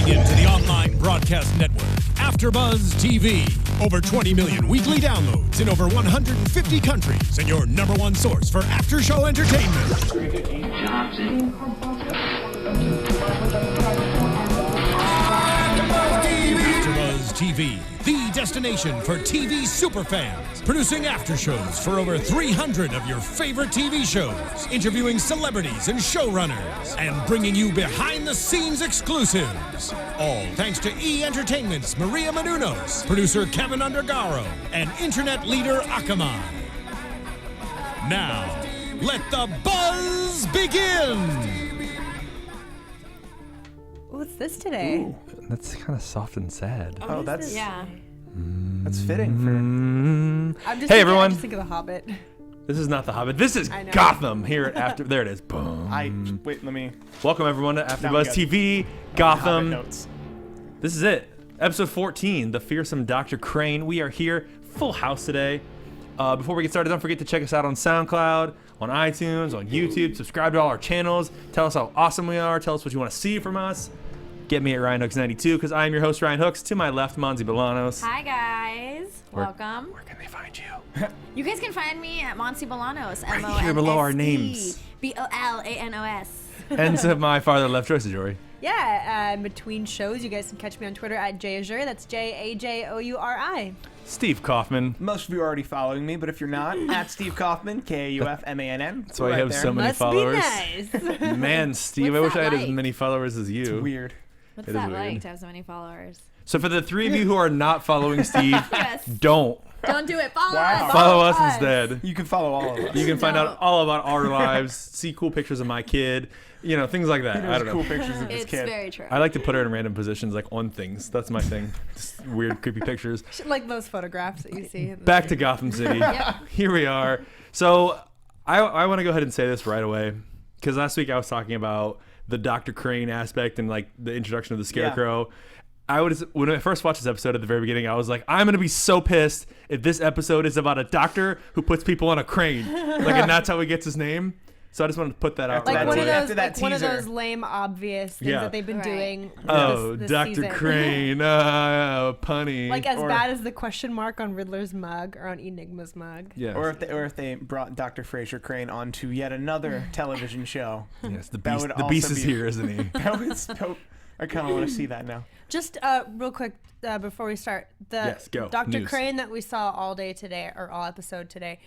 Tuning in to the online broadcast network, AFTERBUZZ TV. Over 20 million weekly downloads in over 150 countries, and your number one source for after-show entertainment. AFTERBUZZ TV, the destination for TV superfans. Producing aftershows for over 300 of your favorite TV shows. Interviewing celebrities and showrunners. And bringing you behind-the-scenes exclusives. All thanks to E! Entertainment's Maria Menounos, producer Kevin Undergaro, and internet leader Akamai. Now, let the buzz begin! What's this today? Ooh, that's kind of soft and sad. Oh, that's That's fitting for. Hey everyone! I just think of The Hobbit. This is not The Hobbit. This is Gotham here at After. There it is. Boom. Wait. Let me. Welcome everyone to AfterBuzz TV. Gotham. This is it. Episode 14. The Fearsome Dr. Crane. We are here, full house today. Before we get started, don't forget to check us out on SoundCloud, on iTunes, on YouTube. Subscribe to all our channels. Tell us how awesome we are. Tell us what you want to see from us. Get me at RyanHooks92 because I am your host, Ryan Hooks. To my left, Monse Bolanos. Hi, guys. Welcome. Where can they find you? You guys can find me at Monse Bolanos. Right here below our names. Bolanos. And to my farther left, Joyce Ajouri. Yeah, between shows, you guys can catch me on Twitter at Ajouri. That's Jajouri. Steve Kaufmann. Most of you are already following me, but if you're not, at Steve Kaufmann, Kaufmann. That's why you have so many followers. Must be nice. Man, Steve, What's I wish I that had as like? many followers as you. It's weird. What's It that is weird. like to have so many followers? So for the three of you who are not following Steve, Yes. don't. Don't do it. Follow Wow. us. Follow us instead. You can follow all of us. You can find out all about our lives, see cool pictures of my kid, you know, things like that. I don't know. Cool pictures of his It's kid. very true. I like to put her in random positions, like on things. That's my thing. Just weird, creepy pictures. Like those photographs that you see. Back to Gotham City. Yep. Here we are. So I want to go ahead and say this right away, because last week I was talking about the Dr. Crane aspect and like the introduction of the Scarecrow. When I first watched this episode at the very beginning, I was like, I'm gonna be so pissed if this episode is about a doctor who puts people on a crane, and that's how he gets his name. So I just wanted to put that out. Like right one of away. those, that one of teaser. those lame, obvious things Yeah. that they've been Right. doing. Oh, this Dr. season. Crane, punny. Like as Or- bad as the question mark on Riddler's mug or on Enigma's mug. yes. Or if they brought Dr. Fraser Crane onto yet another television show. Yes, the That beast. would The beast also is be- here, isn't he? I kind of want to see that now. Just real quick before we start, the Yes, go. Dr. News. Crane that we saw all day today or all episode today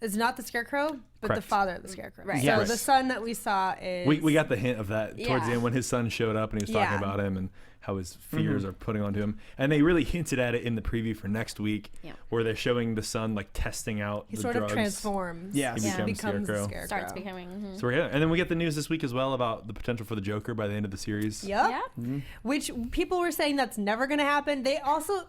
is not the Scarecrow, but Correct. the father of the Scarecrow. Right. So Yes. the son that we saw is We got the hint of that towards Yeah. the end when his son showed up and he was talking Yeah. about him and how his fears are putting onto him. And they really hinted at it in the preview for next week, Yeah. where they're showing the son like testing out he the sort drugs. of transforms. Yes. He Yeah. becomes the Scarecrow. Scarecrow. Starts becoming. So we're and then we get the news this week as well about the potential for the Joker by the end of the series. Yep. Yeah. Which people were saying that's never going to happen. They also the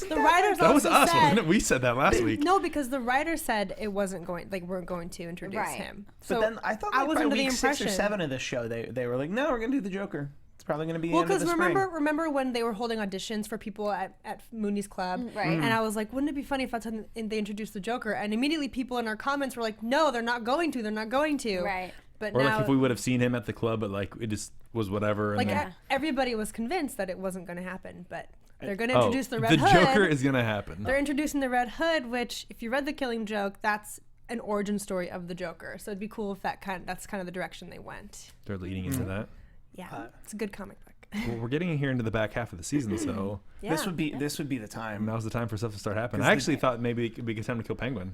that writers That was also us, said, wasn't it? We said that last week. No, because the writer said it wasn't going. Weren't going to introduce Right. him. But So then I thought I like was by under the week 6 or impression. 7 of this show, they were like, no, we're going to do the Joker. It's probably going to be Well, end of the because spring. remember when they were holding auditions for people at Mooney's Club, Right. And I was like, wouldn't it be funny if that's when they introduced the Joker? And immediately people in our comments were like, no, they're not going to. They're not going to. Right. But Or now, like if we would have seen him at the club, but like it just was whatever. And like then, everybody was convinced that it wasn't going to happen, but they're going to oh, introduce the Red the Hood. Joker is gonna happen. They're introducing the Red Hood, which, if you read The Killing Joke, that's an origin story of the Joker. So it'd be cool if that's kind of the direction they went. They're leading into that. Yeah, it's a good comic book. Well, we're getting here into the back half of the season, so Yeah. This would be the time. now's the time for stuff to start happening. 'Cause I actually thought maybe it could be a good time to kill Penguin.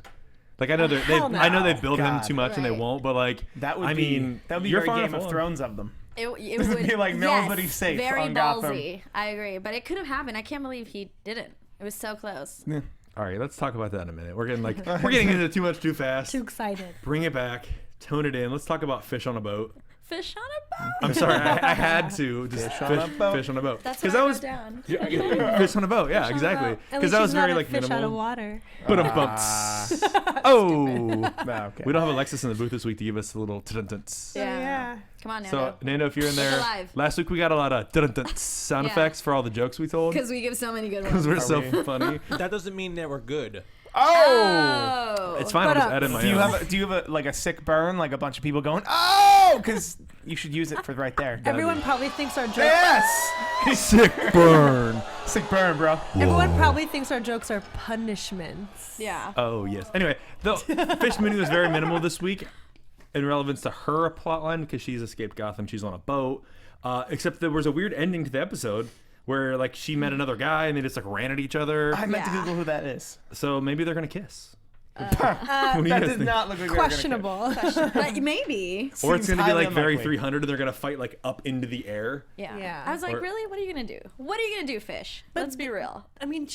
Like I know hell no. I know they build him God. too much and they Right. won't, but like That would I be mean, that would be you're very far Game enough of along. Thrones of them. It would would be like nobody's safe Very on Gotham. ballsy. I agree, but it could have happened. I can't believe he didn't. It was so close. All right, let's talk about that in a minute. We're getting into too much too fast. Too excited. Bring it back, tone it in. Let's talk about Fish on a Boat. Fish on a boat. I'm sorry, I had to just Fish on a boat. Fish on a boat. That's 'Cause what that I was wrote down. Fish on a boat. Yeah, exactly. At Because least that she's was not very a like fish out of minimal. water. But oh, Okay. we don't have Alexis in the booth this week to give us a little dun-dun-duns. Yeah. Come on, So Nando. Nando, if you're in there, alive. last week we got a lot of dun-dun-duns sound Yeah. effects for all the jokes we told Because we give so many good because ones. we're Are so we? funny. That doesn't mean that we're good. Oh. It's fine. I'll just edit my Do you own. have a sick burn, like a bunch of people going, oh, because you should use it for right there. Everyone probably thinks our joke. Yes. Sick burn. Sick burn, bro. Everyone probably thinks our jokes are punishments. Yeah. Oh, yes. Anyway, the Fish Mooney was very minimal this week in relevance to her plotline because she's escaped Gotham. She's on a boat. Except there was a weird ending to the episode where like she met another guy and they just like ran at each other. I meant to Google who that is. So maybe they're going to kiss. That did not look like Questionable. Maybe. Or it's Seems going to be like highly very unlikely. 300 and they're going to fight like up into the air. Yeah. Yeah. I was like, Or- really? What are you gonna do? What are you gonna do, Fish? Let's be real. I mean,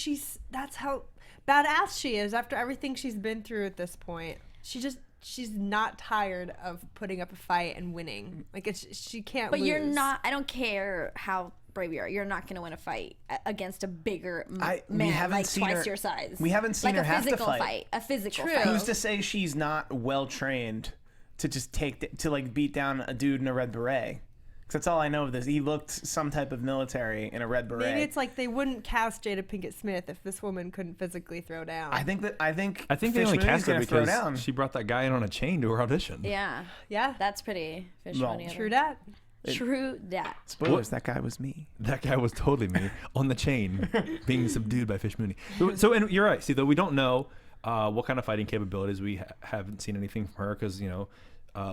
that's how badass she is after everything she's been through at this point. She's not tired of putting up a fight and winning. Like she can't But lose. you're not. I don't care how brave you are. You're not gonna win a fight against a bigger we man, haven't like seen twice her- your size. we haven't seen like her a have to physical fight. A physical True. fight. Who's to say she's not well trained to just like beat down a dude in a red beret? Because that's all I know of this. He looked some type of military in a red beret. Maybe it's like they wouldn't cast Jada Pinkett Smith if this woman couldn't physically throw down. I think they Fish only Mooney's cast her gonna throw because down. she brought that guy in on a chain to her audition. Yeah. Yeah. That's pretty Fish Well, money. True that. True that. Spoilers. That guy was me. That guy was totally me on the chain, being subdued by Fish Mooney. So, and you're right. See, though we don't know what kind of fighting capabilities. We haven't seen anything from her because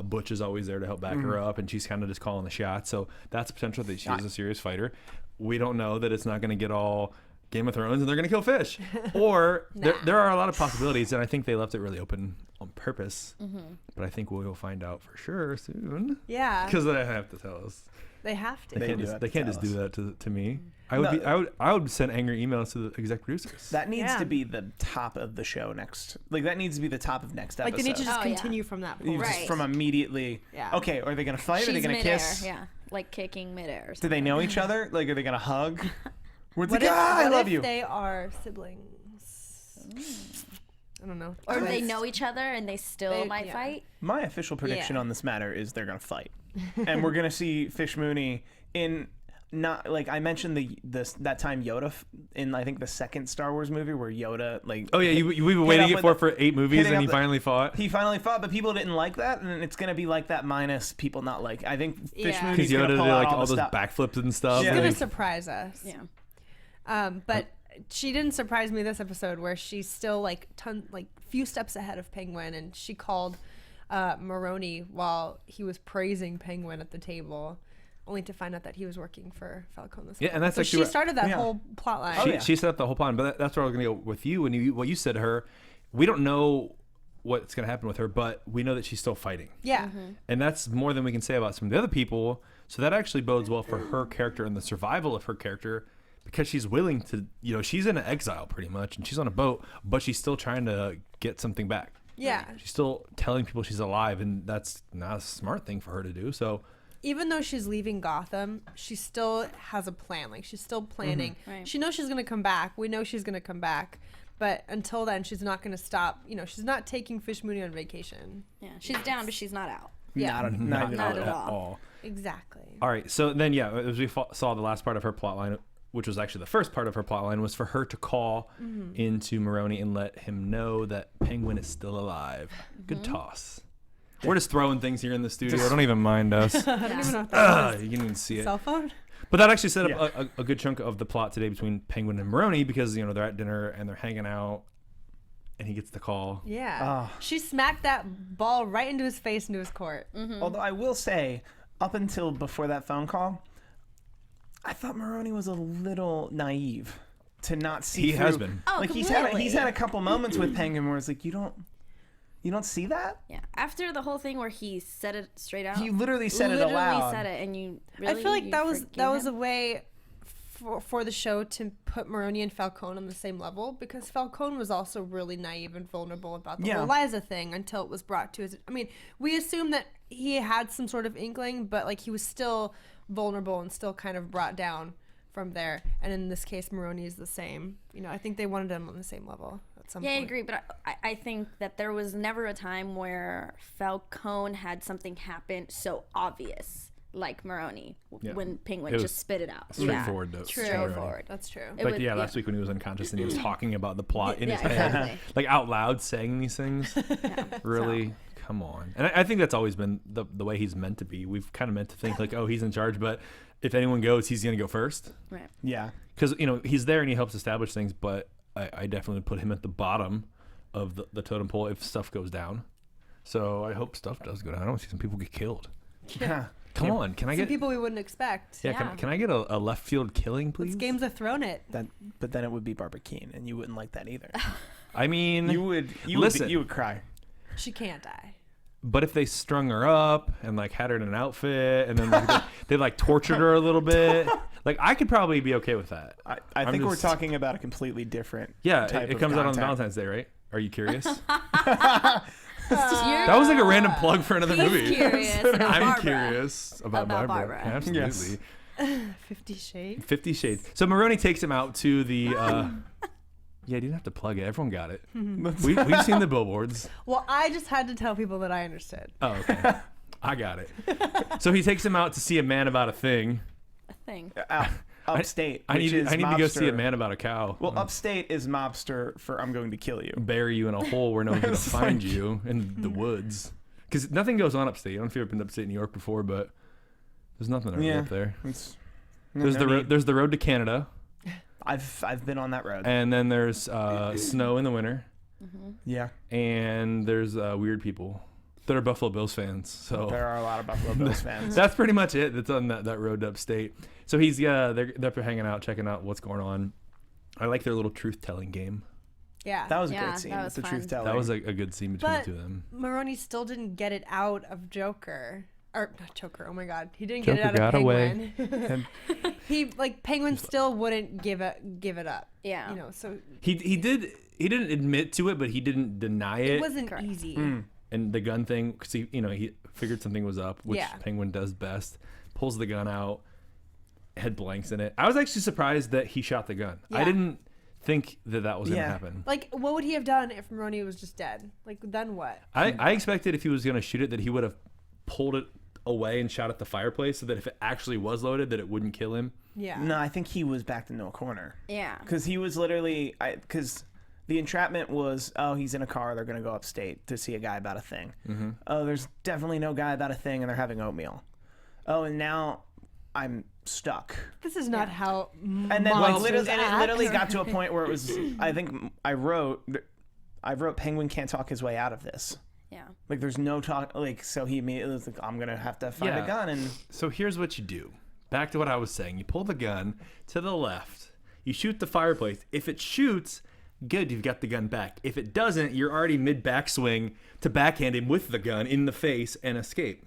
Butch is always there to help back her up, and she's kind of just calling the shots. So that's potential that she is a serious fighter. We don't know that it's not going to get all Game of Thrones and they're going to kill Fish, or there are a lot of possibilities, and I think they left it really open on purpose. But I think we'll find out for sure soon. Yeah. Because they have to tell us. They have to. They can't do just, have they to can't tell just do us. that to me. I would send angry emails to the exec producers. That needs Yeah. to be the top of the show next. Like that needs to be the top of next episode. Like they need to just Oh, yeah. continue from that You point. just Right. from immediately. Yeah. Okay, are they gonna fight? She's Are they gonna midair, kiss? Yeah. Like kicking midair. Or Do they know each other? Like, are they gonna hug? Where's the What if, guy? I what love if you. they are siblings? I don't know. Or they know each other and they still might yeah. fight. My official prediction Yeah. on this matter is they're gonna fight, and we're gonna see Fish Mooney in not like I mentioned that time Yoda in I think the second Star Wars movie where Yoda like Oh yeah, we've been hit waiting up it with for 8 movies, hitting and up he the- finally fought. he finally fought, but people didn't like that, and it's gonna be like that minus people not like. I think Fish Yeah. Because Mooney's Yoda gonna did pull like out all the those stuff. backflips and stuff. Yeah. She's gonna like- surprise us. Yeah. But she didn't surprise me this episode where she's still like few steps ahead of Penguin, and she called Maroney while he was praising Penguin at the table, only to find out that he was working for Falcone this Yeah, and that's so actually she what- started that Yeah. whole plot line. She, yeah. she set up the whole plan, but that's where I was going to go with you. And what you said to her, we don't know what's going to happen with her, but we know that she's still fighting. Yeah. And that's more than we can say about some of the other people. So that actually bodes well for her character and the survival of her character, because she's willing to, she's in exile pretty much, and she's on a boat, but she's still trying to get something back. Yeah. She's still telling people she's alive, and that's not a smart thing for her to do. So Even though she's leaving Gotham, she still has a plan. Like she's still planning. Right. She knows she's gonna come back. We know she's gonna come back. But until then, she's not gonna stop. She's not taking Fish Mooney on vacation. Yeah. She's down, but she's not out. Yeah. Not even Not a at little. all. Exactly. all right. So then, as we saw the last part of her plotline, which was actually the first part of her plotline, was for her to call into Maroney and let him know that Penguin is still alive. Good toss. We're just throwing things here in the studio. Don't even mind us. I don't even know what that is. You can even see it. Cell phone? But that actually set up a good chunk of the plot today between Penguin and Maroney, because they're at dinner and they're hanging out, and he gets the call. Yeah. She smacked that ball right into his face, into his court. Although I will say, up until before that phone call, I thought Maroney was a little naive to not see. He has through- been. Oh, like he's completely. had a couple moments with Penguin where it's like you don't see that. Yeah. After the whole thing where he said it straight out. He literally said it literally aloud. said it, and you really. I feel like you that was forgive a him? way for the show to put Maroney and Falcone on the same level, because Falcone was also really naive and vulnerable about the whole Liza thing until it was brought to his. I mean, we assume that he had some sort of inkling, but like he was still vulnerable and still kind of brought down from there. And in this case, Maroney is the same. I think they wanted him on the same level at some Yeah, I point. agree, but I think that there was never a time where Falcone had something happen so obvious like Maroney when Penguin It just was spit it out. Straightforward. though. True. Straightforward. That's true. It Like was- last week when he was unconscious and he was talking about the plot in his head, exactly. like out loud saying these things. Really, come on. And I think that's always been the way he's meant to be. We've kind of meant to think like, oh, he's in charge, but if anyone goes, he's gonna go first. Right. Yeah. Because he's there and he helps establish things, but I definitely put him at the bottom of the totem pole if stuff goes down. So I hope stuff does go down. I don't see some people get killed. Yeah. Come on, can I Some get people we wouldn't expect. Yeah, can I get a left field killing, please? It's Games of Thrones it. But then it would be Barbara Keene, and you wouldn't like that either. I mean, you would cry. She can't die. But if they strung her up and like had her in an outfit and then they like tortured her a little bit, like I could probably be okay with that. I think we're talking about a completely different. Type it comes of out on content. Valentine's Day, right? Are you curious? That That was like a random plug for another movie. Curious about I'm Barbara. curious about Barbara. Absolutely. Yes. 50 Shades. 50 Shades. So Maroney takes him out to the. Yeah, you didn't have to plug it. Everyone got it. We've seen the billboards. Well, I just had to tell people that I understood. Oh, okay. I got it. So he takes him out to see a man about a thing. A thing. Upstate. I need to mobster. go see a man about a cow. Well, upstate is mobster for I'm going to kill you. Bury you in a hole where no one's going to find you in the woods. Because nothing goes on upstate. I don't know if you've ever been to upstate New York before, but there's nothing really up there. There's the road to Canada. I've been on that road. And then there's snow in the winter. Mm-hmm. Yeah. And there's weird people that are Buffalo Bills fans. So there are a lot of Buffalo Bills fans. That's pretty much it. That's on that road to upstate. So he's they're hanging out, checking out what's going on. I like their little truth telling game. Yeah. That was a great scene. That was the fun. truth telling. That was a good scene between the two of them. Maroney still didn't get it out of Joker. Or not Joker, oh my god. He didn't Joker get it out got of away. Penguin. Penguin still wouldn't give it up. Yeah. So he didn't admit to it, but he didn't deny it. it wasn't easy. And the gun thing, because he figured something was up, which Penguin does best. Pulls the gun out, had blanks in it. I was actually surprised that he shot the gun. Yeah. I didn't think that was going to happen. Like, what would he have done if Maroney was just dead? Like, then what? I expected if he was going to shoot it that he would have pulled it away and shot at the fireplace so that if it actually was loaded that it wouldn't kill him. Yeah. No, I think he was backed into a corner. Yeah. Because he was literally... Because the entrapment was, he's in a car, they're going to go upstate to see a guy about a thing. Mm-hmm. Oh, there's definitely no guy about a thing, and they're having oatmeal. Oh, and now I'm stuck. This is not how And then it literally got to a point where it was... I think I wrote Penguin can't talk his way out of this. Yeah. Like, there's no talk. Like, so he immediately was like, I'm going to have to find a gun. And so here's what you do. Back to what I was saying. You pull the gun to the left. You shoot the fireplace. If it shoots, good, you've got the gun back. If it doesn't, you're already mid-backswing to backhand him with the gun in the face and escape.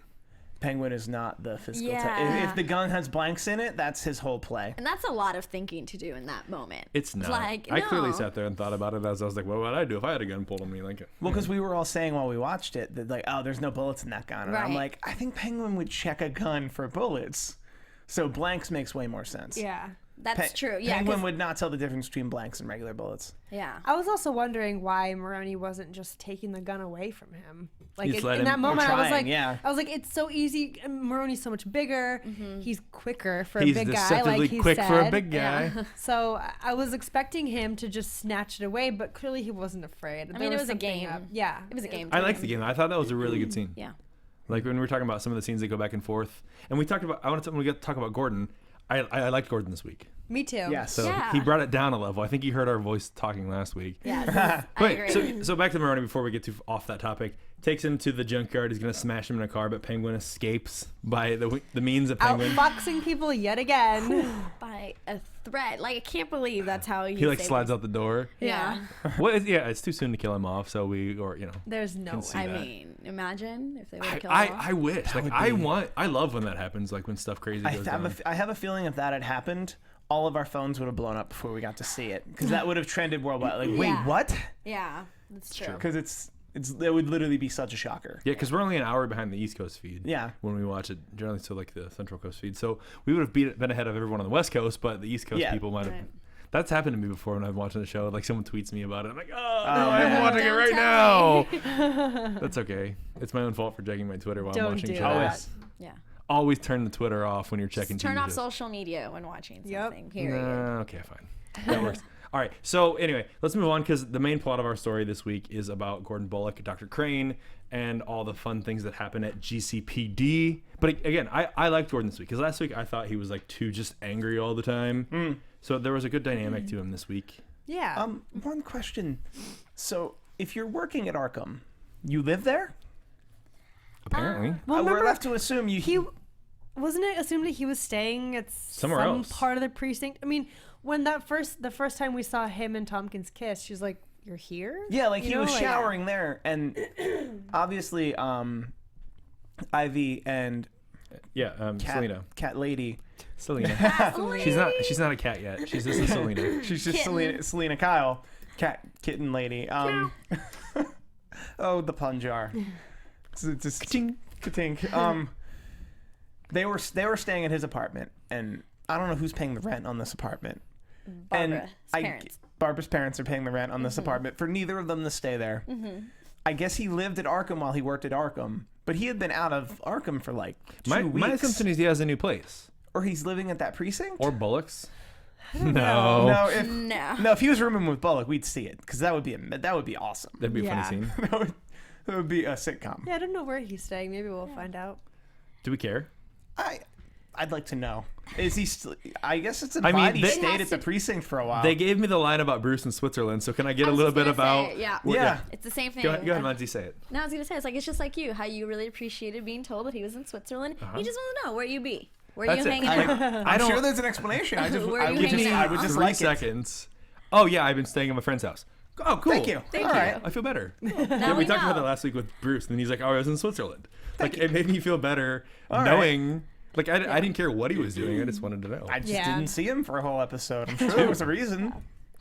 Penguin is not the physical type. Yeah. If the gun has blanks in it, that's his whole play. And that's a lot of thinking to do in that moment. It's not. Like, I clearly no. sat there and thought about it as I was like, what would I do if I had a gun pulled on me? Like, Well, because we were all saying while we watched it that, like, oh, there's no bullets in that gun. And I'm Right. like, I think Penguin would check a gun for bullets. So blanks makes way more sense. Yeah. That's true. Yeah. Penguin 'cause- would not tell the difference between blanks and regular bullets. Yeah. I was also wondering why Maroney wasn't just taking the gun away from him. Like He's let in him- that moment, Or I was trying, like, yeah. it's so easy. And Maroney's so much bigger. He's quicker for he's a big guy, deceptively like he quick said. for a big guy. So I was expecting him to just snatch it away, but clearly he wasn't afraid. I mean, it was a something game. up. Yeah, It was a game. I liked the game. I thought that was a really good scene. Yeah. Like when we were talking about some of the scenes that go back and forth, and we talked about. When we get to talk about Gordon. I liked Gordon this week. Me too. Yes. So Yeah. he brought it down a level. I think you heard our voice talking last week. Yeah. I Wait, agree. so back to Maroney before we get too off that topic. Takes him to the junkyard. He's gonna smash him in a car, but Penguin escapes by the means of Penguin. Outfoxing people yet again. By a thread. Like, I can't believe that's how He like slides out the door. Yeah. It's too soon to kill him off. So There's no way. see I that. mean, imagine if they would have killed him off. I wish. Like I love when that happens. Like when stuff crazy goes down. I have a feeling if that had happened, all of our phones would have blown up before we got to see it. Because that would have trended worldwide. Like, wait, Yeah. what? Yeah. That's true. Because it would literally be such a shocker. Yeah, because we're only an hour behind the East Coast feed. Yeah. When we watch it, generally, so like the Central Coast feed. So we would have been ahead of everyone on the West Coast, but the East Coast people might have. Right. That's happened to me before when I'm watching the show. Like someone tweets me about it. I'm like, oh, no, yeah. I'm watching it Don't right tell now. That's okay. It's my own fault for checking my Twitter while I'm Don't watching do shows. that. Yeah. Always turn the Twitter off when you're checking Turn TV off shows. social media when watching Yep. something. Period. Okay, fine. That works. All right. So anyway, let's move on because the main plot of our story this week is about Gordon Bullock, Dr. Crane, and all the fun things that happen at GCPD. But again, I liked Gordon this week because last week I thought he was like too just angry all the time. So there was a good dynamic to him this week. Yeah. One question. So if you're working at Arkham, you live there? Apparently. well, We're remember, left to assume you. wasn't it assumed that he was staying at Somewhere some else. part of the precinct? I mean, when the first time we saw him and Tompkins kiss, she's like, "You're here?" Yeah, like You he know, was like- showering there, and obviously, Ivy and Yeah. Selena. Cat Lady. Selena. She's not a cat yet. She's just a Selena. She's just Kitten. Selena Kyle, kitten lady. Oh, the pun jar. Just ka-tink. They were staying at his apartment, and I don't know who's paying the rent on this apartment. Barbara's parents. Barbara's parents are paying the rent on this apartment for neither of them to stay there. I guess he lived at Arkham while he worked at Arkham, but he had been out of Arkham for like 2 weeks. My assumption is he has a new place. Or he's living at that precinct? Or Bullock's. No, No. if he was rooming with Bullock, we'd see it because that would be awesome. That'd be a Yeah. funny scene. That would be a sitcom. Yeah, I don't know where he's staying. Maybe we'll find out. Do we care? I'd like to know. Is he? I guess it's I implied mean, he they- stayed at the precinct for a while. They gave me the line about Bruce in Switzerland, so can I get a I was little just bit gonna about? say, yeah. what- Yeah. It's the same thing. Go ahead, Monty, say it. No, I was gonna say it's just like you, how you really appreciated being told that he was in Switzerland. You just want to know where you be, where That's you it. hanging Like, out. I'm sure there's an explanation. I just, Where I you would hanging just, out? I would just 3 like seconds. Oh yeah, I've been staying at my friend's house. Oh, cool. Thank you. Thank All you. right. I feel better. Now we talked about know. that last week with Bruce, and then he's like, "Oh, I was in Switzerland." Like it made me feel better All knowing. Like I didn't care what he was doing. I just wanted to know. I just Yeah. didn't see him for a whole episode. I'm sure there was a reason.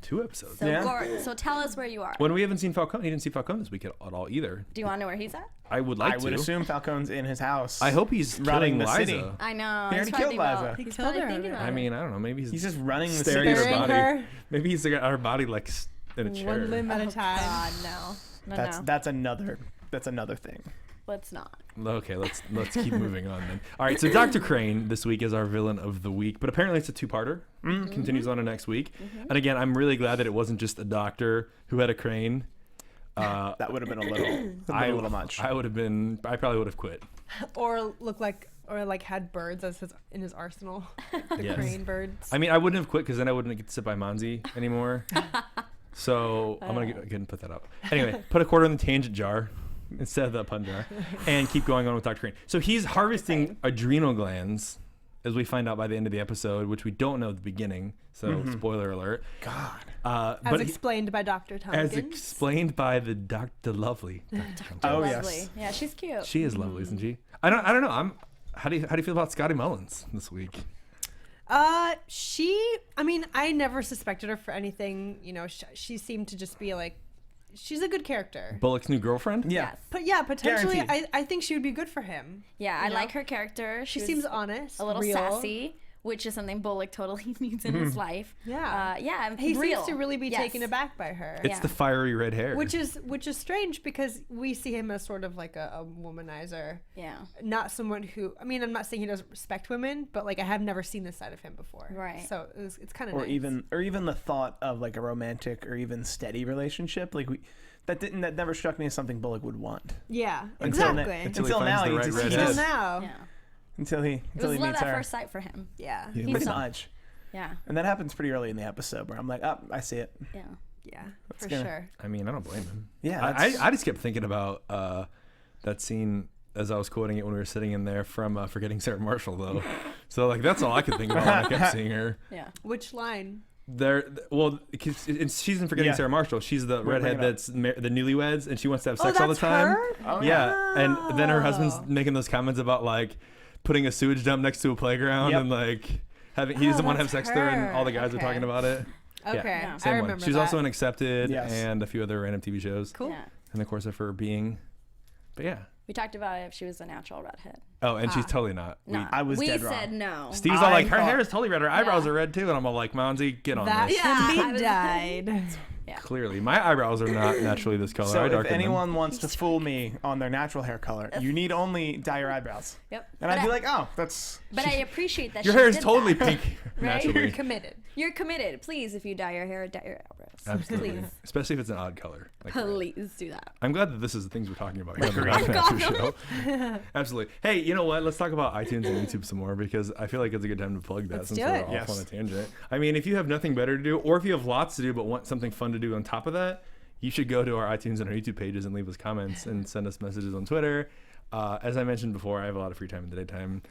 2 episodes. So, Yeah. so tell us where you are. When we haven't seen Falcone, he didn't see Falcone this week at all either. Do you want to know where he's at? I would like I would to. assume Falcone's in his house. I hope he's running killing the Liza. city. I know. He he's already probably killed Liza. about- He He's killed probably her thinking already. about I it. mean, I don't know. Maybe He's just running the staring city. at her Burying body. her. Maybe he's got her body like in a chair. One limb at a Oh, time. God, no. No. That's another thing. Let's not. Okay, let's keep moving on then. All right, so Dr. Crane this week is our villain of the week, but apparently it's a 2-parter. Continues on to next week. And again, I'm really glad that it wasn't just a doctor who had a crane. That would have been a little much. I probably would have quit. Or had birds as in his arsenal. The Yes. crane birds. I mean, I wouldn't have quit because then I wouldn't get to sit by Monse anymore. So I'm going to go ahead and put that up. Anyway, put a quarter in the tangent jar instead of the pun jar and keep going on with Dr. Crane. So he's harvesting adrenal glands, as we find out by the end of the episode, which we don't know at the beginning. So spoiler alert. God. as explained by Dr. Tompkins. As explained by the lovely. Oh Lovely. yes. Yeah, she's cute. She is lovely, isn't she? I don't know. How do you feel about Scotty Mullins this week? I mean, I never suspected her for anything. You know, she seemed to just be like, she's a good character. Bullock's new girlfriend? Yeah. Yes. But yeah, potentially, Guaranteed. I think she would be good for him. Yeah, I know? like her character. She was seems honest, a little real. sassy, which is something Bullock totally needs in his life. Yeah. Yeah. He real. seems to really be Yes. taken aback by her. It's Yeah. the fiery red hair. Which is strange because we see him as sort of like a womanizer, Yeah. not someone who. I mean, I'm not saying he doesn't respect women, but like I have never seen this side of him before. Right. So it's kind of Or nice. even the thought of like a romantic or even steady relationship, like that never struck me as something Bullock would want. Yeah, Until exactly. until he Until finds now, the he right just- red he head. Until does- now. Yeah. Until he It was love meets at her. first sight for him. Yeah. Yeah. He's Pretty not- much. Yeah. And that happens pretty early in the episode where I'm like, oh, I see it. Yeah. Yeah, for gonna- sure. I mean, I don't blame him. Yeah, I that's- just kept thinking about that scene as I was quoting it when we were sitting in there from Forgetting Sarah Marshall, though. So, like, that's all I could think about when I kept seeing her. Yeah. Which line? She's in Forgetting Yeah. Sarah Marshall. She's the Bring redhead it up. that's the newlyweds, and she wants to have Oh, sex all the that's time. her? Oh, Yeah, and then her husband's Oh. making those comments about, like, putting a sewage dump next to a playground Yep. and, like, he doesn't want to have that's sex there, and her. all the guys are Okay. talking about it. Okay, Yeah. I Same remember one. She's that. also in Accepted Yes. and a few other random TV shows. Cool. Yeah. And of course, of her being, but yeah. We talked about if she was a natural redhead. Oh, and she's totally not. No. I was we dead said wrong. no. Steve's all like, her I hair thought- is totally red. Her eyebrows are red too, and I'm all like, Monse, get on That this. Yeah, I can be was- dyed. Yeah. Clearly, my eyebrows are not naturally this color. So I if darken them. anyone wants to fool me on their natural hair color, you need only dye your eyebrows. Yep. And I'd be like, oh, that's... But I appreciate that Your she hair is did totally that. pink naturally. You're committed. You're committed. Please, if you dye your hair, dye your eyebrows. Absolutely. Please. Especially if it's an odd color. Like red. Please do that. I'm glad that this is the things we're talking about here on the Gotham After Show. Absolutely. Hey, you know what? Let's talk about iTunes and YouTube some more because I feel like it's a good time to plug that Let's since do we're it. off on a tangent. I mean, if you have nothing better to do, or if you have lots to do but want something fun to do on top of that, you should go to our iTunes and our YouTube pages and leave us comments and send us messages on Twitter. As I mentioned before, I have a lot of free time in the daytime,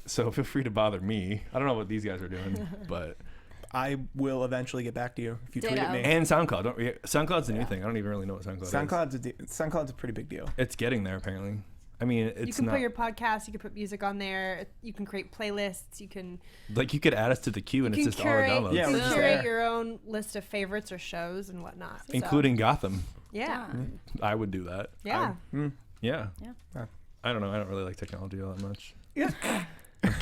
so feel free to bother me. I don't know what these guys are doing, but... I will eventually get back to you if you tweet Ditto. at me. And SoundCloud. SoundCloud's a new thing. I don't even really know what SoundCloud is. SoundCloud's a pretty big deal. It's getting there, apparently. I mean, it's You can not... put your podcast, you can put music on there, you can create playlists, you can Like, you could add us to the queue, and it's just curate, all our downloads. Yeah, you we're can just curate there. your own list of favorites or shows and whatnot. So, Including Gotham. yeah. I would do that. Yeah. Yeah. Yeah. I don't know. I don't really like technology all that much. Yeah.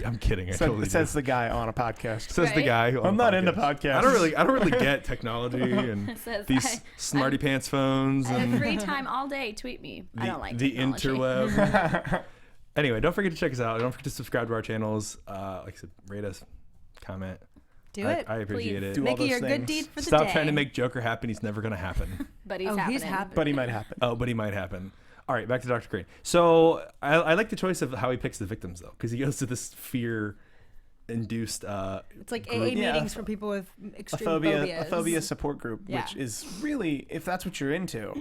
I'm kidding. I totally Says do. the guy on a podcast. Says the Right? guy who on I'm a not into podcast. podcasts. I don't really get technology and Says these smarty pants phones I have and free time all day. Tweet me. I don't like the technology. interweb. Anyway, don't forget to check us out. Don't forget to subscribe to our channels. Like I said, rate us, comment. Do it. I appreciate Please. it. Do all Make it those your good things. deed for the Stop day. trying to make Joker happen. He's never gonna happen. But he's Oh, happening. he's happening. But he might happen. Oh, but he might happen. All right, back to Dr. Crane. So I like the choice of how he picks the victims, though, because he goes to this fear-induced It's like group. AA Yeah, meetings for people with A extreme phobia phobias. support group, Yeah. which is really, if that's what you're into,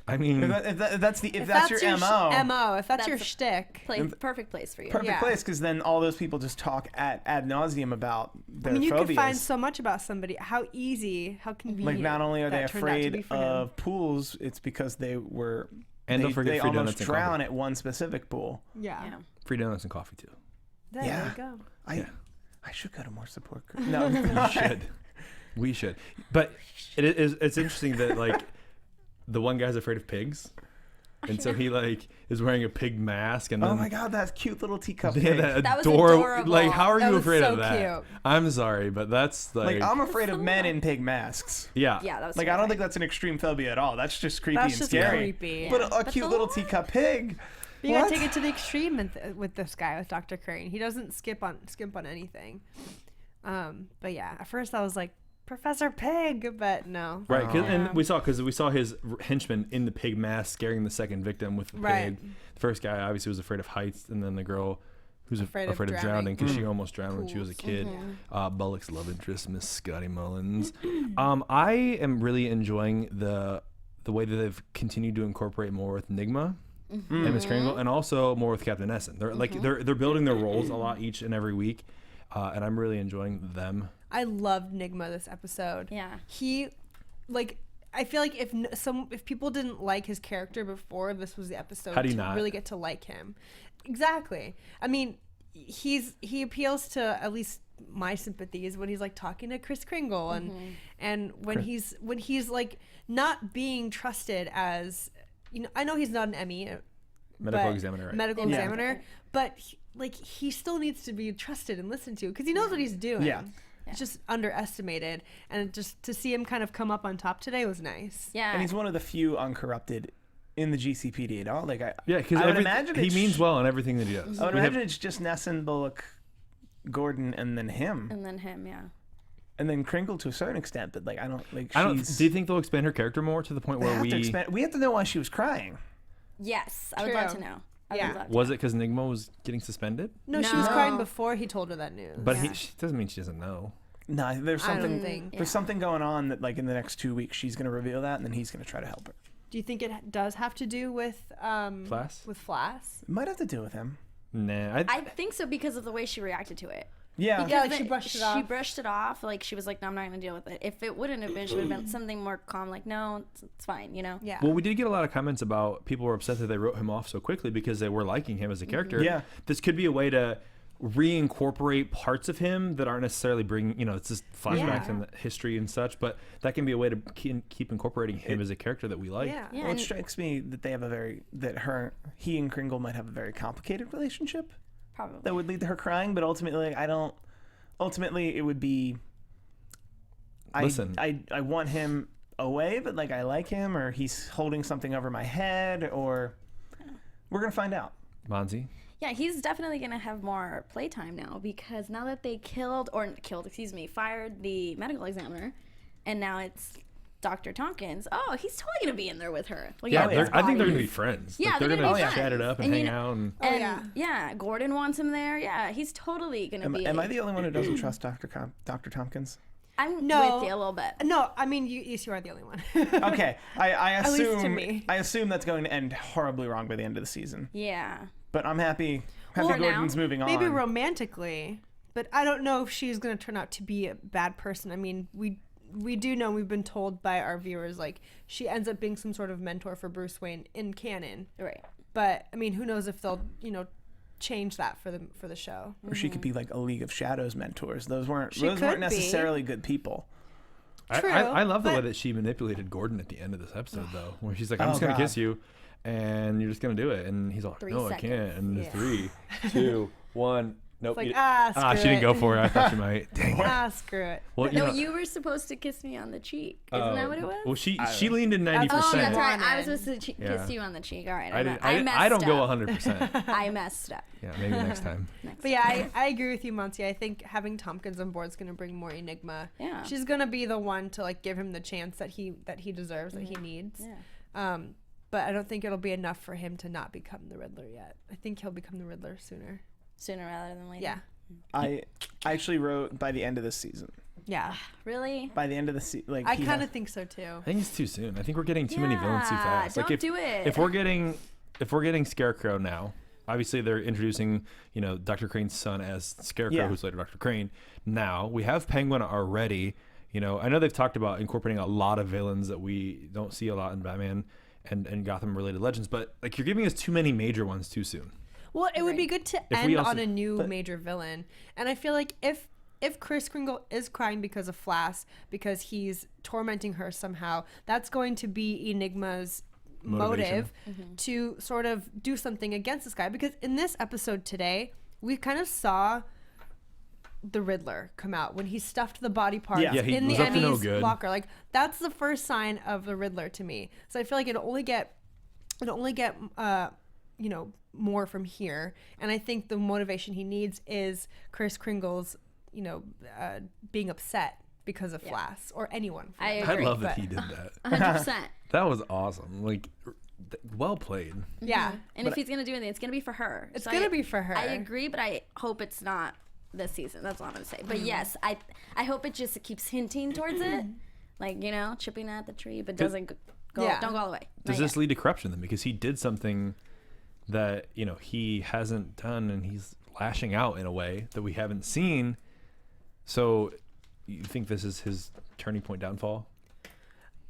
I mean, if that's your MO, if that's your That's a- shtick. Perfect place for you. perfect Yeah. place, because then all those people just talk ad nauseum about their I mean, you phobias. could find so much about somebody. How easy, how convenient. Like, not only are they that turned out to be afraid for him. of pools, it's because they were. And don't forget they free almost donuts and drown coffee. at one specific pool. Yeah. Yeah. free donuts and coffee, too. There Yeah. you go. I should go to more support groups. No, We should. We should. But it's interesting that, like, the one guy's afraid of pigs. And so he, like, is wearing a pig mask. And then oh my god, that cute little teacup they had pig. that That was adorable. adorable. Like, how are That you was afraid so of that? cute. I'm sorry, but that's Like, I'm afraid so of men little. in pig masks. yeah. Yeah, that was Like, I don't terrifying. think that's an extreme phobia at all. That's just creepy That's and just scary. creepy. But Yeah. a But cute the little what? teacup pig. You gotta What? take it to the extreme with this guy, with Dr. Crane. He doesn't skimp on anything. But yeah, at first I was like, Professor Pig, but no. Right, and Yeah. we saw his henchman in the pig mask scaring the second victim with the Right. pig. The first guy obviously was afraid of heights, and then the girl who's Afraid afraid of of drowning because Mm. she almost drowned when she was a Pools. kid. Bullock's love interest, Miss Scotty Mullins. I am really enjoying the way that they've continued to incorporate more with Nigma and Miss Kringle, and also more with Captain Essen. They're like they're building their roles a lot each and every week, and I'm really enjoying them. I loved Nigma this episode. Yeah. He, like, I feel like if people didn't like his character before, this was the episode How do you to not? really get to like him. Exactly. I mean, he appeals to at least my sympathies when he's like talking to Kris Kringle and when he's like not being trusted as, you know, I know he's not an Emmy Medical but- examiner, right? medical Yeah. examiner, but he still needs to be trusted and listened to because he knows what he's doing. Yeah. It's just underestimated, and just to see him kind of come up on top today was nice. Yeah. And he's one of the few uncorrupted in the GCPD at all. Like, Yeah, because I would imagine he it's- means well in everything that he does. I would We have- imagine it's just Nesson, Bullock, Gordon, and then him, and then him, yeah. and then Kringle to a certain extent. But like, I don't like. I don't. she's- Do you think they'll expand her character more to the point they where have to we have to know why she was crying. Yes, I would love to True. know. I Yeah. would love to was know. it because Nigma was getting suspended? No, she was No. crying before he told her that news. But Yeah. she doesn't mean she doesn't know. No, there's I don't something. think. There's something going on that like in the next 2 weeks she's gonna reveal that, and then he's gonna try to help her. Do you think it does have to do with Flass? With Flass? It might have to do with him. Nah, I think so because of the way she reacted to it. Yeah. Yeah, like Because she brushed it off. She brushed it off. Like she was like, "No, I'm not gonna deal with it." If it wouldn't have been, she would have been something more calm. Like, "No, it's fine," you know. Yeah. Well, we did get a lot of comments about people were upset that they wrote him off so quickly because they were liking him as a character. Yeah. This could be a way to reincorporate parts of him that aren't necessarily bringing, you know, it's just flashbacks Yeah. and the history and such, but that can be a way to keep incorporating him as a character that we like. Yeah. Yeah, Well, it and- strikes me that they have he and Kringle might have a very complicated relationship Probably. that would lead to her crying, but ultimately Ultimately, it would be. Listen. I want him. away, but like I like him, or he's holding something over my head, or we're gonna find out. Monse? Yeah, he's definitely gonna have more playtime now, because now that they fired the medical examiner, and now it's Dr. Tompkins. Oh, he's totally gonna be in there with her. Like, Yeah, I think they're gonna be friends. Yeah, like, they're gonna be chat it up and hang out. And yeah, Gordon wants him there. Yeah, he's totally gonna be. Am I the only one who doesn't trust Dr. Tompkins? I'm with you a little bit. No, I mean you are the only one. Okay, I At least to assume me. I assume that's going to end horribly wrong by the end of the season. Yeah. But I'm happy. Well, Gordon's moving on. Maybe romantically, but I don't know if she's gonna turn out to be a bad person. I mean, we do know, we've been told by our viewers, like, she ends up being some sort of mentor for Bruce Wayne in canon. Right. But I mean, who knows if they'll, change that for the show. Or she could be like a League of Shadows mentors. Those weren't could necessarily good people. True, I love the way that she manipulated Gordon at the end of this episode, though, where she's like, I'm just going to kiss you, and you're just going to do it. And he's like, 3 no, seconds. I can't. And Yeah. 3, 2, 1. Nope. It's like, she didn't go for it. I thought she might. Dang it. Screw it. Well, You were supposed to kiss me on the cheek. Isn't that what it was? Well, she leaned in 90%. Oh, that's right. wanted. I was supposed to kiss you on the cheek. All right. I messed don't go up. 100%. I messed up. Yeah, maybe next time. But yeah, I agree with you, Monse. I think having Tompkins on board is going to bring more enigma. Yeah. She's going to be the one to like give him the chance that he deserves, that he needs. Yeah. But I don't think it'll be enough for him to not become the Riddler yet. I think he'll become the Riddler sooner. Sooner rather than later. Yeah. I actually wrote by the end of this season. Yeah. Really? By the end of the season, like I kind of think so too. I think it's too soon. I think we're getting too many villains too fast. Don't like do it. If we're getting Scarecrow now, obviously they're introducing, Dr. Crane's son as Scarecrow, who's later Dr. Crane. Now we have Penguin already. I know they've talked about incorporating a lot of villains that we don't see a lot in Batman and Gotham related legends, but like you're giving us too many major ones too soon. Well, it would be good to If we end also- on a new major villain. And I feel like if Kris Kringle is crying because of Flash, because he's tormenting her somehow, that's going to be Enigma's motive to sort of do something against this guy. Because in this episode today, we kind of saw the Riddler come out when he stuffed the body parts he in the was up to no Emmy's good. locker. Like, that's the first sign of the Riddler to me. So I feel like it'll only get more from here. And I think the motivation he needs is Kris Kringle's, being upset because of Flash or anyone. I I agree. love that he did that. 100%. That was awesome. Like, well played. Yeah. And if he's going to do anything, it's going to be for her. It's going to be for her. I agree, but I hope it's not this season. That's all I'm going to say. But yes, I hope it just keeps hinting towards it. Like, chipping at the tree, but doesn't go, don't go all the way. Does this lead to corruption then? Because he did something that, he hasn't done, and he's lashing out in a way that we haven't seen. So you think this is his turning point downfall?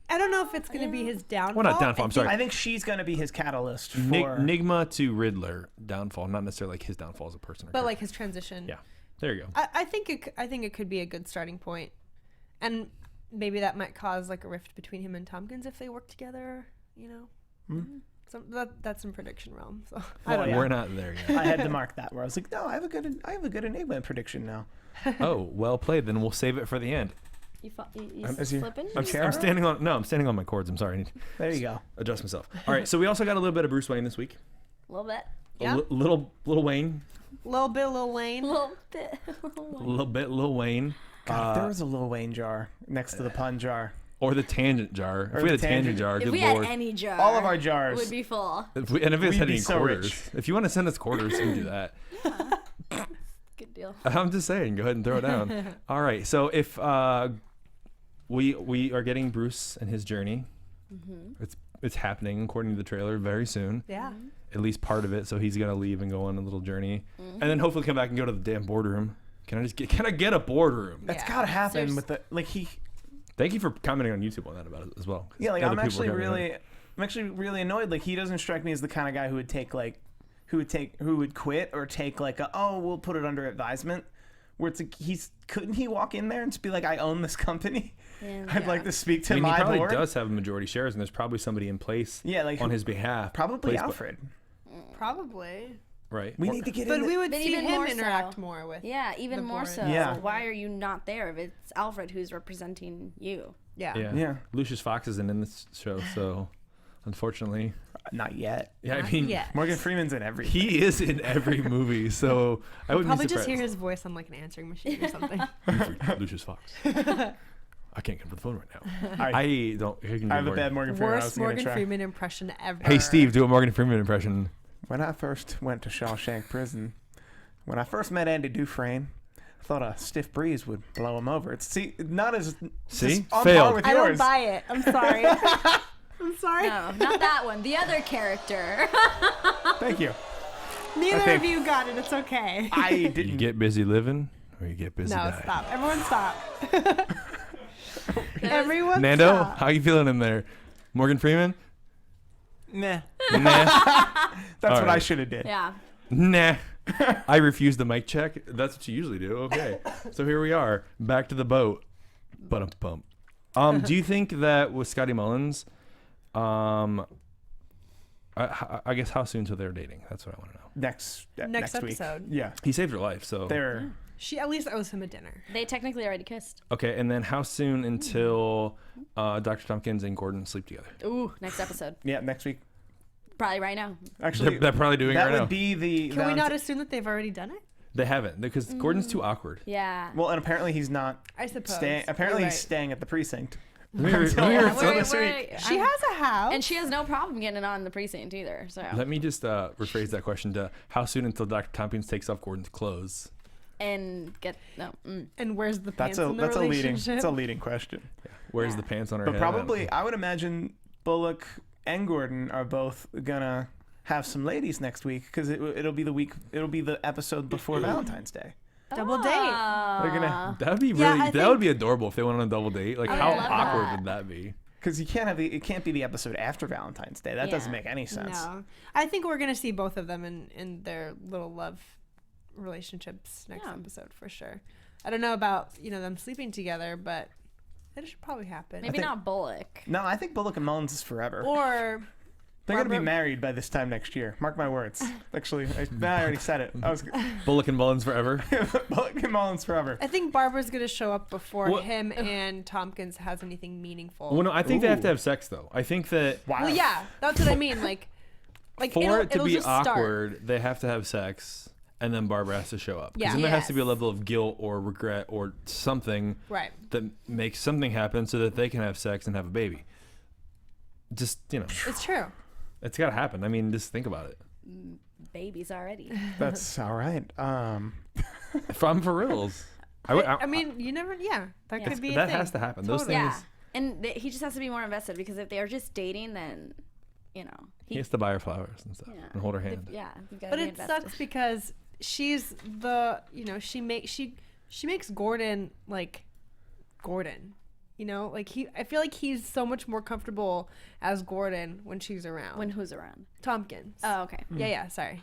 I don't know if it's going to be his downfall. Well, not downfall. I'm sorry. I think she's going to be his catalyst for Nigma to Riddler downfall, not necessarily like his downfall as a person. But like his transition. Yeah. There you go. I think it could be a good starting point. And maybe that might cause like a rift between him and Tompkins if they work together, So that's in prediction realm. So I don't know. We're not there yet. I had to mark that where I was like, no, I have a good Enigma prediction now. Oh, well played. Then we'll save it for the end. You Is he- flipping? I'm standing on my cords. I'm sorry. I need to There you go. adjust myself. All right. So we also got a little bit of Bruce Wayne this week. A little bit. Yeah. Little Wayne. Little bit of Lil Wayne. A little bit. A little bit Lil Wayne. God, if there was a Lil Wayne jar next to the pun jar. Or the tangent jar. Or If we had a the tangent tangent. jar, If good we lord. had any jar, All of our jars. would be full. If it had We'd any be so quarters. rich. If you want to send us quarters, you can do that. Good deal. I'm just saying, go ahead and throw it down. All right. So if we are getting Bruce and his journey, it's happening according to the trailer very soon. Yeah. At least part of it. So he's gonna leave and go on a little journey, and then hopefully come back and go to the damn boardroom. Can I get a boardroom? That's Yeah. gotta happen Seriously. with the Thank you for commenting on YouTube on that about it as well. 'cause Yeah, like other I'm people were actually commenting on really annoyed. Like he doesn't strike me as the kind of guy who would quit or take like we'll put it under advisement. Where it's like couldn't he walk in there and just be like, I own this company. Yeah. I'd like to speak to I mean, he my probably board. does have majority shares, and there's probably somebody in place Yeah, like on his behalf. Probably placed by- Alfred. Probably. Right. We need to get But in. we would But see even him more so. interact more with. Yeah, even the more board. so. Yeah. So why are you not there if it's Alfred who's representing you? Yeah. Yeah. Lucius Fox isn't in this show, so unfortunately. Not yet. Yeah, Not I mean, yet. Morgan Freeman's in everything. he is in every movie, so I wouldn't Probably be just surprised. hear his voice on like an answering machine or something. Lucius Fox. I can't get to the phone right now. I I have a bad Morgan Freeman. I was Worst gonna Morgan try. Freeman impression ever. Hey, Steve, do a Morgan Freeman impression. When I first went to Shawshank Prison, when I first met Andy Dufresne, I thought a stiff breeze would blow him over. It's not as See? on Failed. par with I don't yours. buy it. I'm sorry. I'm sorry. No, not that one. The other character. Thank you. Neither Okay. of you got it. It's okay. I You didn't. get busy living, or you get busy No, dying. stop. Everyone stop. Everyone Nando, stop. how you feeling in there? Morgan Freeman? Nah. Nah. That's All what I right. should have did. Yeah. Nah. I refuse the mic check. That's what you usually do. Okay. So here we are, back to the boat. Bump. Do you think that with Scotty Mullins, I guess how soon till they're dating? That's what I want to know. Next Next week. episode. Yeah. He saved her life, so They're She at least owes him a dinner. They technically already kissed. okay. And then how soon until Dr. Tompkins and Gordon sleep together? Ooh, next episode. next week. Probably right now. Actually, They're probably doing it that right would now. be the. Can we not assume that they've already done it? They haven't because Gordon's too awkward. Yeah. Well, and apparently he's not I suppose. staying. Apparently You're he's right. staying at the precinct. Let me this week. She has a house. And she has no problem getting it on the precinct either. So. Let me just rephrase that question to how soon until Dr. Tompkins takes off Gordon's clothes? And get no. And where's the pants That's in the a leading. relationship? That's a leading question. Where's Yeah. the pants on her But head? probably, I would imagine Bullock and Gordon are both gonna have some ladies next week because it'll be the week. It'll be the episode before Valentine's Day. Double date. They're gonna That would be Yeah, really. I that think- would be adorable if they went on a double date. Like I how would love awkward that. would that be? because you can't have it can't be the episode after Valentine's Day. That doesn't Yeah. make any sense. No, I think we're gonna see both of them in their little love relationships next Yeah. episode for sure. I don't know about them sleeping together, but it should probably happen. Maybe think- not Bullock. No, I think Bullock and Mullins is forever. Or They're gonna be Barbara- married by this time next year. Mark my words. Actually, I already said it. I was Bullock and Mullins forever. Bullock and Mullins forever. I think Barbara's gonna show up before What- him and Tompkins has anything meaningful. Well, no, I think they have to Ooh. have sex though. I think that Wow. Well, yeah, that's what I mean. Like for it to it'll be just start. awkward, they have to have sex, and then Barbara has to show up. 'Cause Yeah. then there has to be a Yes. level of guilt or regret or something Right. that makes something happen so that they can have sex and have a baby. Just It's true. it's got to happen. I mean, just think about it. Babies already. That's all right. If I'm for reals, I mean, you never. Yeah, that Yeah. could be. A that thing. has to happen. Those Totally. things. Yeah. And he just has to be more invested because if they're just dating, then, He has to buy her flowers and stuff Yeah. and hold her hand. Yeah. You've got But to be it invested. sucks because she's the she makes Gordon like Gordon. Like I feel like he's so much more comfortable as Gordon when she's around. When who's around? Tompkins. Oh, okay. Yeah, sorry.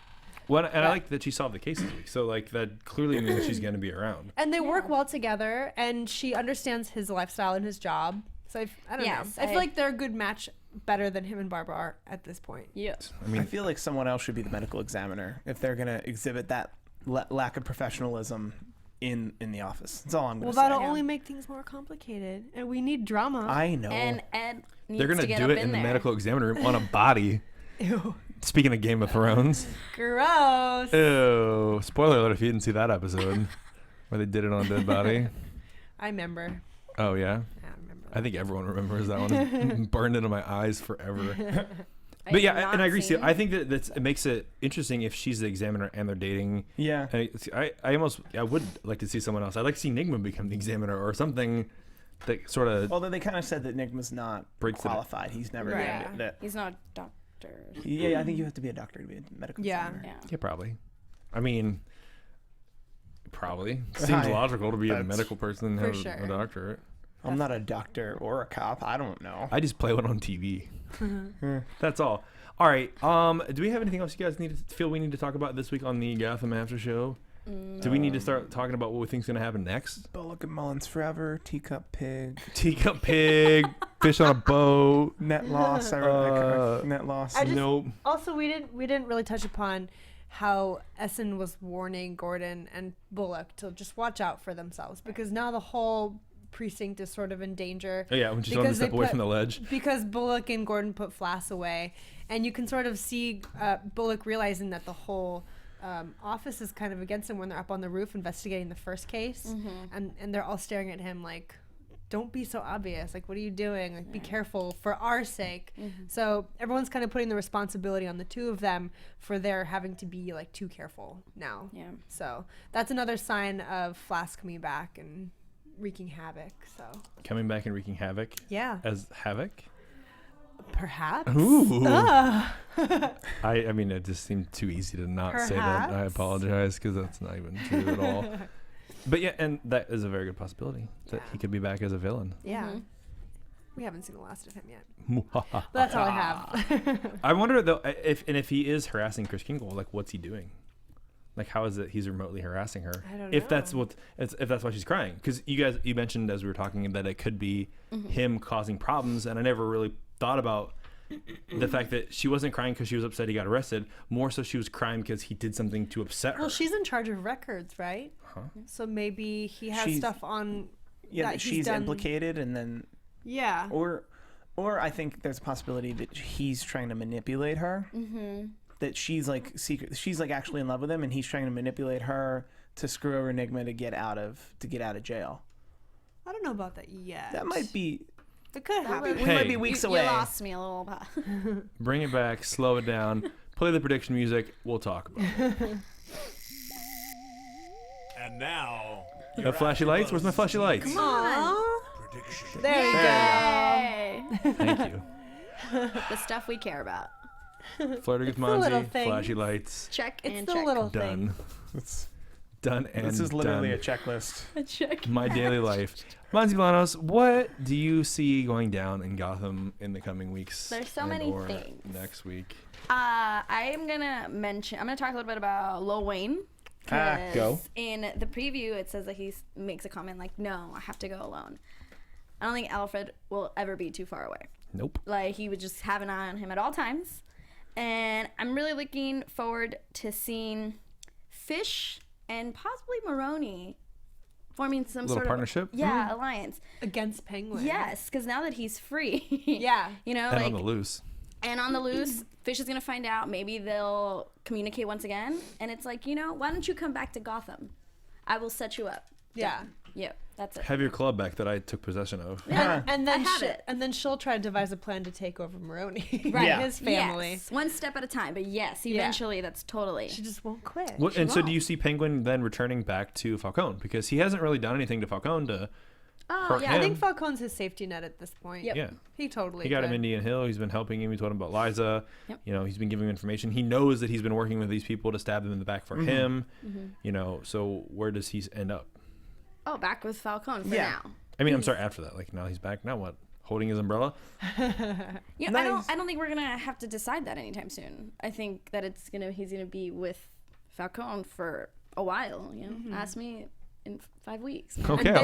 Well, and I like that she solved the case this week. So like that clearly means she's going to be around. And they work well together, and she understands his lifestyle and his job. So I don't Yes, know. I feel like they're a good match, better than him and Barbara are at this point. Yeah. I mean, I feel like someone else should be the medical examiner if they're gonna exhibit that lack of professionalism in the office. That's all I'm gonna Well, say. that'll Yeah. only make things more complicated, and we need drama. I know. And Ed needs they're going to to get do up it in the there. medical examiner room on a body. Ew. Speaking of Game of Thrones. Gross. Ew. Spoiler alert if you didn't see that episode where they did it on a dead body. I remember. Oh, yeah? I remember. I think everyone remembers that one. It's burned into my eyes forever. I But have yeah, and not I agree. seen- I think that it makes it interesting if she's the examiner and they're dating. yeah. And I would like to see someone else. I'd like to see Nigma become the examiner or something that sort of. Although they kind of said that Nigma's not Breaks it. qualified. He's never Right. gonna be that. He's not a doctor. Yeah, I think you have to be a doctor to be a medical Yeah. examiner. Yeah. Yeah, probably. I mean, probably. Seems Hi. logical to be a That's- medical person and For have sure. a doctorate. I'm not a doctor or a cop. I don't know. I just play one on TV. That's all. All right. Do we have anything else you guys feel we need to talk about this week on the Gotham After Show? Do we need to start talking about what we think's going to happen next? Bullock and Mullins forever. Teacup pig. Teacup pig, fish on a boat. Net loss. I wrote that. Net loss. I just- Nope. Also, we didn't really touch upon how Essen was warning Gordon and Bullock to just watch out for themselves, because now the whole precinct is sort of in danger. Oh yeah, when she's telling him to step away from the ledge. Because Bullock and Gordon put Flass away, and you can sort of see Bullock realizing that the whole office is kind of against him when they're up on the roof investigating the first case, and they're all staring at him like, don't be so obvious, like, what are you doing, like, be careful for our sake. So everyone's kind of putting the responsibility on the two of them for their having to be like too careful now. So that's another sign of Flass coming back and wreaking havoc. So Coming back and wreaking havoc. Yeah. As havoc. Perhaps. Ooh. I mean, it just seemed too easy to not say that. I apologize, because that's not even true at all. But yeah, and that is a very good possibility that he could be back as a villain. Yeah. We haven't seen the last of him yet. But that's all I have. I wonder though if he is harassing Chris Kingle, like, what's he doing? Like, how is it he's remotely harassing her? I don't if know. That's why she's crying. Because you mentioned as we were talking that it could be him causing problems, and I never really thought about the fact that she wasn't crying because she was upset he got arrested. More so, she was crying because he did something to upset her. Well, she's in charge of records, right? So maybe he has stuff on. Yeah, that she's done. implicated, and then. Yeah. Or I think there's a possibility that he's trying to manipulate her. That she's like she's like actually in love with him, and he's trying to manipulate her to screw over Enigma to get out of jail. I don't know about that yet. That might be. It could happen. We might be weeks away. You lost me a little bit. Bring it back, slow it down, play the prediction music. We'll talk about it. And now, Flashy lights? Where's my flashy lights? Come on. prediction. There you go. Yay. Thank you. The stuff we care about. Flirting with the little Monse, things. flashy lights. Check It's and the check. little Done. things. Done and This is literally done. a checklist. A check. My daily life. Monse Bolanos, what do you see going down in Gotham in the coming weeks? There's so and many or things. Next week. I'm gonna talk a little bit about Lil Wayne. 'Cause Go. In the preview, it says that he makes a comment like, "No, I have to go alone." I don't think Alfred will ever be too far away. Nope. Like, he would just have an eye on him at all times. And I'm really looking forward to seeing Fish and possibly Maroney forming some Little sort partnership? of alliance. Against Penguin. Yes, because now that he's free, Yeah. you know, And like on the loose. and on the loose, Fish is gonna find out. Maybe they'll communicate once again, and it's like, why don't you come back to Gotham? I will set you up. Yeah. Yep, that's it. Have your club back that I took possession of. And then I have it. and then she'll try to devise a plan to take over Maroney. Right. Yeah. His family. Yes, one step at a time. But yes, eventually, that's totally. She just won't quit. What, and so won't. do you see Penguin then returning back to Falcone? Because he hasn't really done anything to Falcone to hurt yeah, him. I think Falcone's his safety net at this point. Yep. Yeah. He totally He got him could. Indian Hill. He's been helping him. He told him about Liza. Yep. He's been giving him information. He knows that he's been working with these people to stab them in the back for him. So where does he end up? Oh, back with Falcone for Yeah. now. I mean, I'm sorry, after that. Like, now he's back. Now what? Holding his umbrella? Yeah, Nice. I don't think we're gonna have to decide that anytime soon. I think that he's gonna be with Falcone for a while. Ask me in 5 weeks. And Okay. they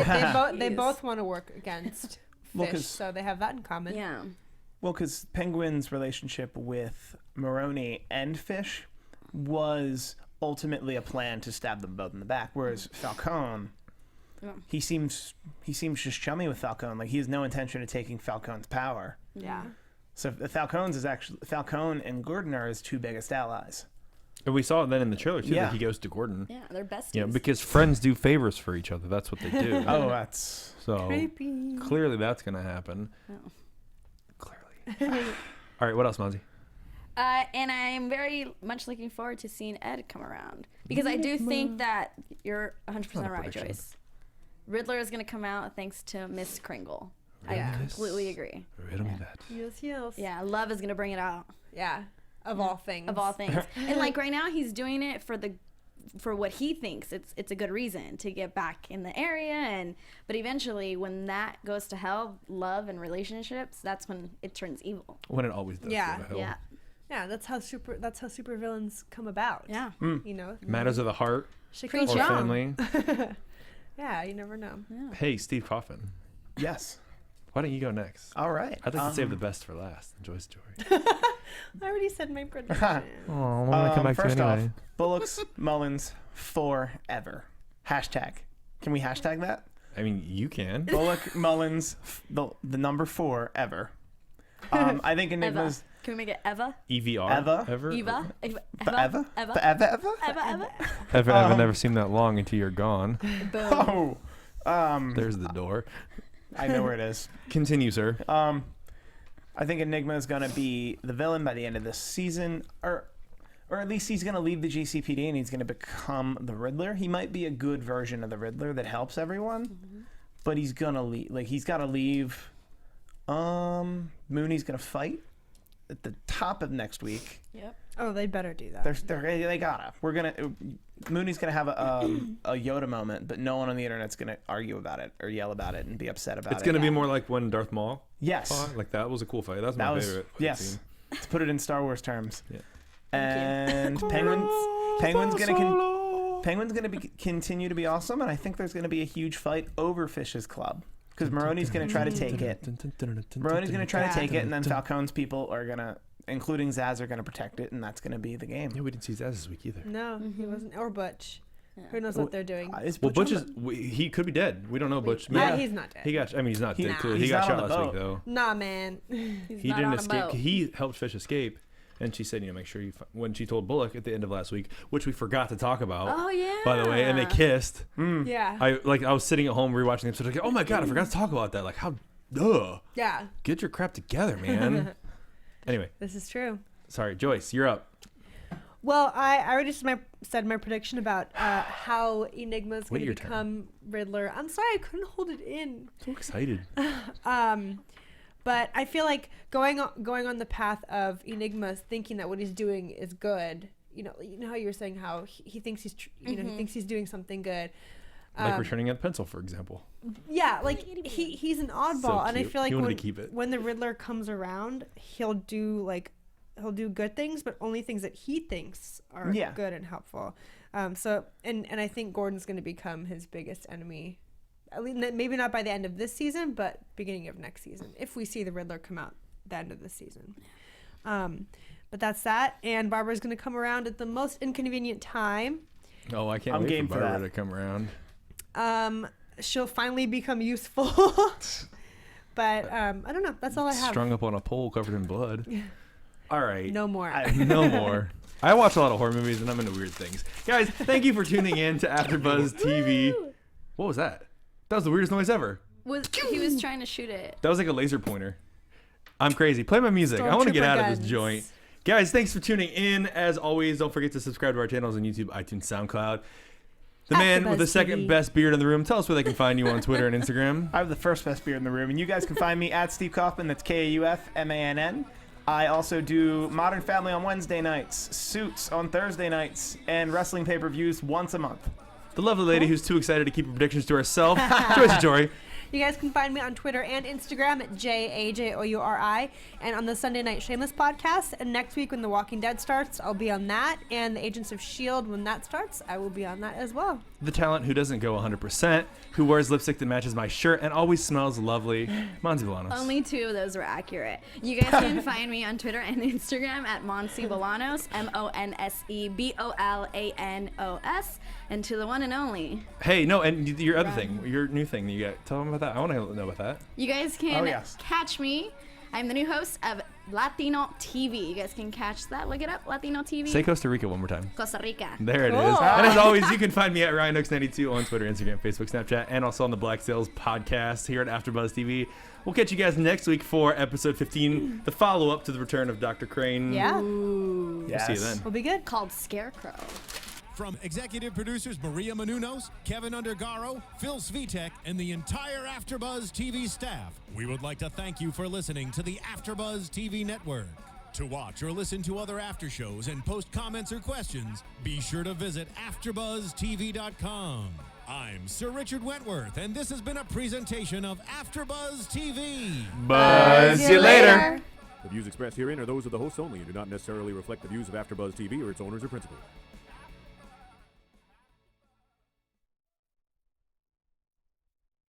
Jeez. both want to work against Well, Fish, 'cause- so they have that in common. Yeah. Well, because Penguin's relationship with Maroney and Fish was ultimately a plan to stab them both in the back, whereas Falcone, he seems just chummy with Falcone. Like, he has no intention of taking Falcone's power. Yeah. So Falcone and Gordon are his two biggest allies. And we saw it then in the trailer, too, Yeah. that he goes to Gordon. Yeah, they're besties. Because friends do favors for each other. That's what they do. Oh, that's So Creepy. clearly that's going to happen. Oh. Clearly. All right, what else, Monse? And I'm very much looking forward to seeing Ed come around, because I do think that you're 100% right, prediction. Joyce. Riddler is going to come out thanks to Miss Kringle. I Yeah. completely agree. Riddle me that. Yes. Yeah, love is going to bring it out. Yeah. Of all things. Of all things. And like right now he's doing it for what he thinks it's a good reason to get back in the area, but eventually when that goes to hell, love and relationships, that's when it turns evil. When it always does. Yeah. go to hell. Yeah. Yeah, that's how supervillains come about. Yeah. Matters of the heart Shit Preach goes or on. wrong. family. Yeah, you never know. Hey, Steve Kaufmann. yes. Why don't you go next? All right. I'd like to save the best for last. Joyce Ajouri. I already said my prediction. Oh, I'm gonna come back to first you off, anyway. Bullocks, Mullins, forever. Hashtag. Can we hashtag that? I mean, you can. Bullock, Mullins, the number 4 ever. I think Enigma's Eva. Can we make it Eva? EVR. Eva. Ever? Eva? forever. Eva? Forever. I've never seen that long until you're gone. Boom. Oh. There's the door. I know where it is. Continue, sir. I think Enigma is gonna be the villain by the end of this season, or at least he's gonna leave the GCPD and he's gonna become the Riddler. He might be a good version of the Riddler that helps everyone, but he's gonna leave. Like he's gotta leave. Mooney's gonna fight at the top of next week. Yep. Oh, they better do that. They gotta. Mooney's gonna have a Yoda moment, but no one on the internet's gonna argue about it or yell about it and be upset about it. It's gonna be more like when Darth Maul Yes. fought. Like that was a cool fight. That was my favorite. Fight Yes. scene. To put it in Star Wars terms. Yeah. And Penguin's gonna continue to be awesome, and I think there's gonna be a huge fight over Fish's club because Maroni's gonna try to take it. Maroni's gonna try to take it, and then Falcone's people are gonna, including Zaz, are gonna protect it, and that's gonna be the game. Yeah, we didn't see Zaz this week either. No, he wasn't. Or Butch. Who knows what they're doing? Well, Butch is. He could be dead. We don't know Butch. Yeah, he's not dead. He got. I mean, he's not dead. Clearly, he he's got not shot on the last week boat. though. Nah, man. He didn't escape. He helped Fish escape, and she said, make sure you. When she told Bullock at the end of last week, which we forgot to talk about. Oh yeah. By the way, and they kissed. Yeah. I was sitting at home rewatching the episode. Like, oh my god, I forgot to talk about that. Like, how? Yeah. Get your crap together, man. Anyway, This is true. sorry, Joyce, you're up. Well, I already said my prediction about how Enigma's going to your turn. become Riddler. I'm sorry, I couldn't hold it in. So excited. But I feel like going on the path of Enigma, thinking that what he's doing is good. You know how you were saying how he thinks he's he thinks he's doing something good. Like returning a pencil, for example. Yeah, like he's an oddball, So and I cute. feel like He wanted to keep it. when the Riddler comes around, he'll do good things, but only things that he thinks are good and helpful. So I think Gordon's going to become his biggest enemy. At least, maybe not by the end of this season, but beginning of next season, if we see the Riddler come out the end of this season. But that's that. And Barbara's going to come around at the most inconvenient time. Oh, I can't wait for Barbara to come around. She'll finally become useful. But I don't know. That's all I have. Strung up on a pole covered in blood. All right. No more. No more. I watch a lot of horror movies and I'm into weird things. Guys, thank you for tuning in to AfterBuzz TV. What was that? That was the weirdest noise ever. He was trying to shoot it. That was like a laser pointer. I'm crazy. Play my music. I want to get out of this joint. Guys, thanks for tuning in. As always, don't forget to subscribe to our channels on YouTube, iTunes, SoundCloud. The man with the second best beard in the room. Tell us where they can find you on Twitter and Instagram. I have the first best beard in the room, and you guys can find me at Steve Kaufmann. That's Kaufmann. I also do Modern Family on Wednesday nights, Suits on Thursday nights, and wrestling pay-per-views once a month. The lovely lady who's too excited to keep her predictions to herself, Joyce Ajouri. You guys can find me on Twitter and Instagram at JAJOURI, and on the Sunday Night Shameless podcast. And next week when The Walking Dead starts, I'll be on that. And the Agents of S.H.I.E.L.D., when that starts, I will be on that as well. The talent who doesn't go 100%, who wears lipstick that matches my shirt and always smells lovely, Monse Bolanos. Only 2 of those were accurate. You guys can find me on Twitter and Instagram at Monse Bolanos, MonseBolanos. And to the one and only. Hey, no, and your other thing, your new thing that you got. Tell them about that. I want to know about that. You guys can catch me. I'm the new host of Latino TV. You guys can catch that. Look it up, Latino TV. Say Costa Rica one more time. Costa Rica. There it is. And as always, you can find me at RyanOaks92 on Twitter, Instagram, Facebook, Snapchat, and also on the Black Sales podcast here at AfterBuzz TV. We'll catch you guys next week for episode 15, the follow-up to the return of Dr. Crane. Yeah. We'll see you then. We'll be good. Called Scarecrow. From executive producers Maria Menounos, Kevin Undergaro, Phil Svitek, and the entire AfterBuzz TV staff, we would like to thank you for listening to the AfterBuzz TV network. To watch or listen to other after shows and post comments or questions, be sure to visit AfterBuzzTV.com. I'm Sir Richard Wentworth, and this has been a presentation of AfterBuzz TV. Buzz you later. The views expressed herein are those of the hosts only and do not necessarily reflect the views of AfterBuzz TV or its owners or principals.